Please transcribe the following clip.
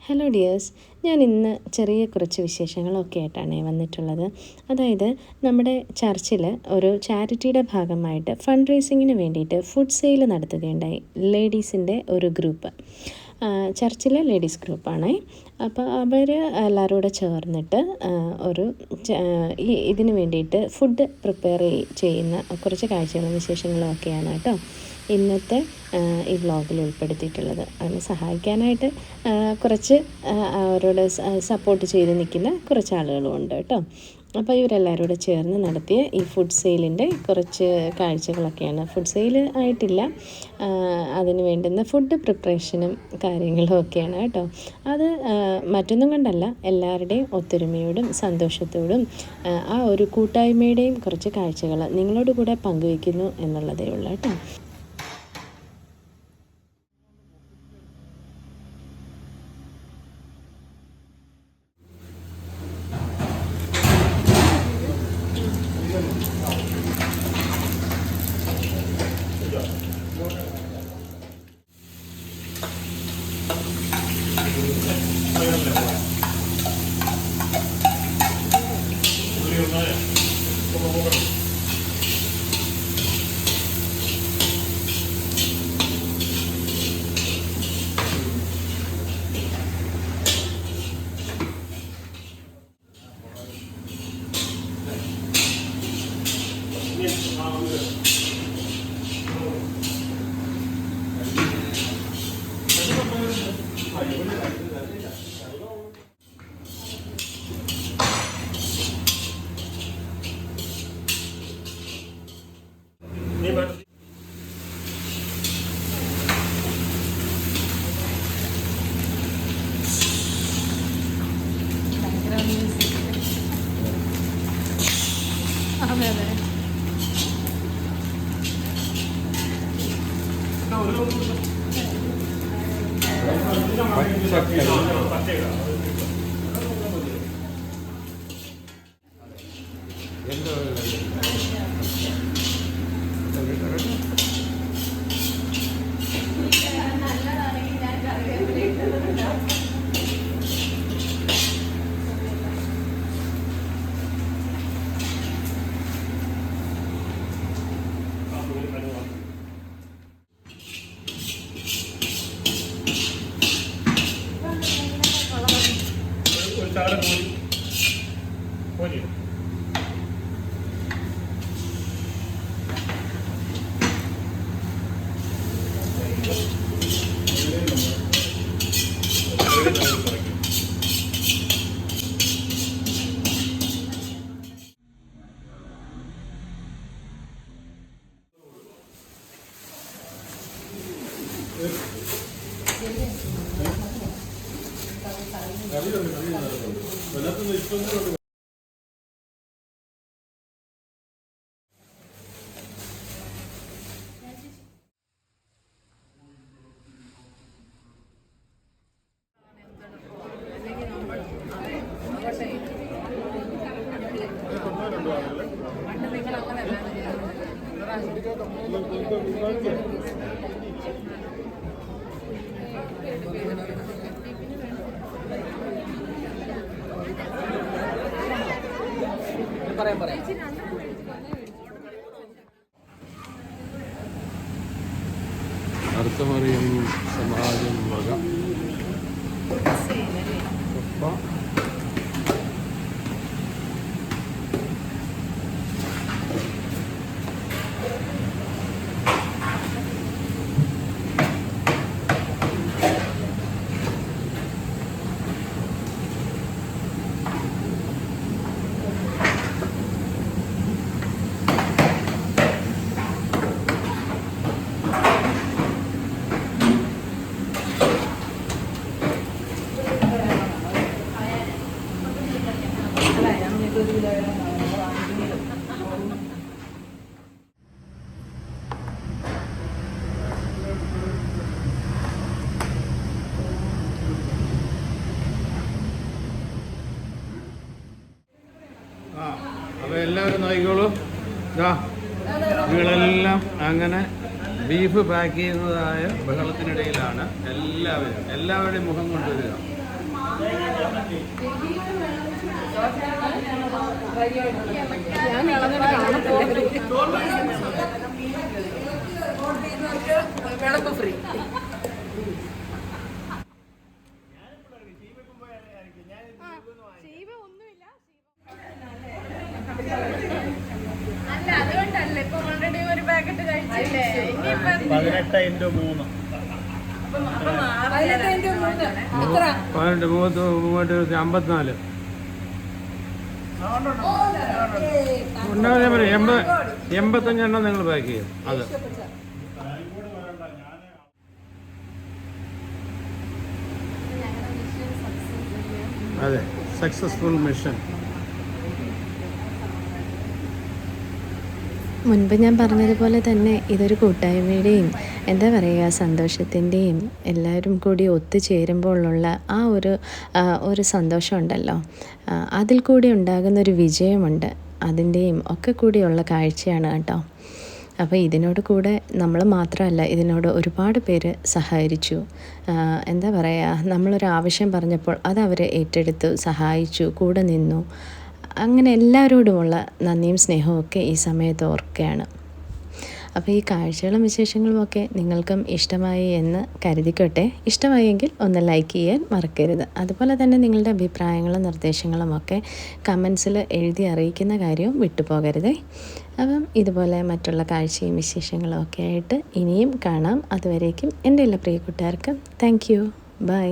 Hello dears, ഞാൻ ഇന്ന് ചെറിയ കുറച്ച് വിശേഷങ്ങളൊക്കെ ആയിട്ടാണ് വന്നിട്ടുള്ളത്. അതായത് നമ്മുടെ ചർച്ചിൽ ഒരു ചാരിറ്റിയുടെ ഭാഗമായിട്ട് ഫണ്ട് റേസിങ്ങിന് വേണ്ടിയിട്ട് ഫുഡ് സെയിൽ നടത്തുകയുണ്ടായി. ലേഡീസിൻ്റെ ഒരു ഗ്രൂപ്പ്, ചർച്ചിലെ ലേഡീസ് ഗ്രൂപ്പാണ്. അപ്പോൾ അവർ എല്ലാവരും കൂടെ ചേർന്നിട്ട് ഒരു ഇതിന് വേണ്ടിയിട്ട് ഫുഡ് പ്രിപ്പയർ ചെയ്യുന്ന കുറച്ച് കാഴ്ചകളും വിശേഷങ്ങളും ഒക്കെയാണ് കേട്ടോ ഇന്നത്തെ ഈ വ്ളോഗിൽ ഉൾപ്പെടുത്തിയിട്ടുള്ളത്. അതിനെ സഹായിക്കാനായിട്ട് കുറച്ച് അവരോട് സപ്പോർട്ട് ചെയ്ത് നിൽക്കുന്ന കുറച്ച് ആളുകളും ഉണ്ട് കേട്ടോ. അപ്പോൾ ഇവരെല്ലാവരും കൂടെ ചേർന്ന് നടത്തിയ ഈ ഫുഡ് സെയിലിൻ്റെ കുറച്ച് കാഴ്ചകളൊക്കെയാണ്. ഫുഡ് സെയിൽ ആയിട്ടില്ല, അതിന് വേണ്ടുന്ന ഫുഡ് പ്രിപ്പറേഷനും കാര്യങ്ങളും ഒക്കെയാണ് കേട്ടോ. അത് മറ്റൊന്നും കൊണ്ടല്ല, എല്ലാവരുടെയും ഒത്തൊരുമയോടും സന്തോഷത്തോടും ആ ഒരു കൂട്ടായ്മയുടെയും കുറച്ച് കാഴ്ചകൾ നിങ്ങളോട് കൂടെ പങ്കുവയ്ക്കുന്നു എന്നുള്ളതേ ഉള്ളൂ കേട്ടോ. അതെ അതെ അർത്ഥമറിയും സമാജം വക അപ്പോൾ എല്ലാവരും നോക്കിക്കോളൂ. ഇതാ ഇവളെല്ലാം അങ്ങനെ ബീഫ് പാക്ക് ചെയ്യുന്നതായ ബഹളത്തിനിടയിലാണ് എല്ലാവരുടെയും മുഖം കൊണ്ടുവരിക. ഫ്രീ അല്ല, അതുകൊണ്ടല്ലേ ഇപ്പൊ ഓൾറെഡി ഒരു പാക്കറ്റ് കഴിച്ചില്ലേ. 18x3 54 ഉണ്ടാവില്ല. 85 നിങ്ങൾ പാക്ക് ചെയ്യും. അത് അതെ, സക്സസ്ഫുൾ മിഷൻ. മുൻപ് ഞാൻ പറഞ്ഞതുപോലെ തന്നെ ഇതൊരു കൂട്ടായ്മയുടെയും എന്താ പറയുക സന്തോഷത്തിൻ്റെയും എല്ലാവരും കൂടി ഒത്തുചേരുമ്പോഴുള്ള ആ ഒരു സന്തോഷമുണ്ടല്ലോ, അതിൽ കൂടി ഉണ്ടാകുന്നൊരു വിജയമുണ്ട്. അതിൻ്റെയും ഒക്കെ കൂടിയുള്ള കാഴ്ചയാണ് കേട്ടോ. അപ്പോൾ ഇതിനോട് കൂടെ നമ്മൾ മാത്രമല്ല, ഇതിനോട് ഒരുപാട് പേര് സഹകരിച്ചു. എന്താ പറയുക, നമ്മളൊരു ആവശ്യം പറഞ്ഞപ്പോൾ അത് അവർ ഏറ്റെടുത്തു, സഹായിച്ചു, കൂടെ നിന്നു. അങ്ങനെ എല്ലാവരോടുമുള്ള നന്ദിയും സ്നേഹവും ഒക്കെ ഈ സമയത്ത് ഓർക്കുകയാണ്. അപ്പോൾ ഈ കാഴ്ചകളും വിശേഷങ്ങളും ഒക്കെ നിങ്ങൾക്കും ഇഷ്ടമായി എന്ന് കരുതിക്കോട്ടെ. ഇഷ്ടമായെങ്കിൽ ഒന്ന് ലൈക്ക് ചെയ്യാൻ മറക്കരുത്. അതുപോലെ തന്നെ നിങ്ങളുടെ അഭിപ്രായങ്ങളും നിർദ്ദേശങ്ങളും ഒക്കെ കമൻസിൽ എഴുതി അറിയിക്കുന്ന കാര്യവും വിട്ടുപോകരുതേ. അപ്പം ഇതുപോലെ മറ്റുള്ള കാഴ്ചയും വിശേഷങ്ങളും ഒക്കെ ആയിട്ട് ഇനിയും കാണാം. അതുവരേക്കും എൻ്റെ എല്ലാ പ്രിയ കൂട്ടുകാർക്കും താങ്ക് യു. ബൈ.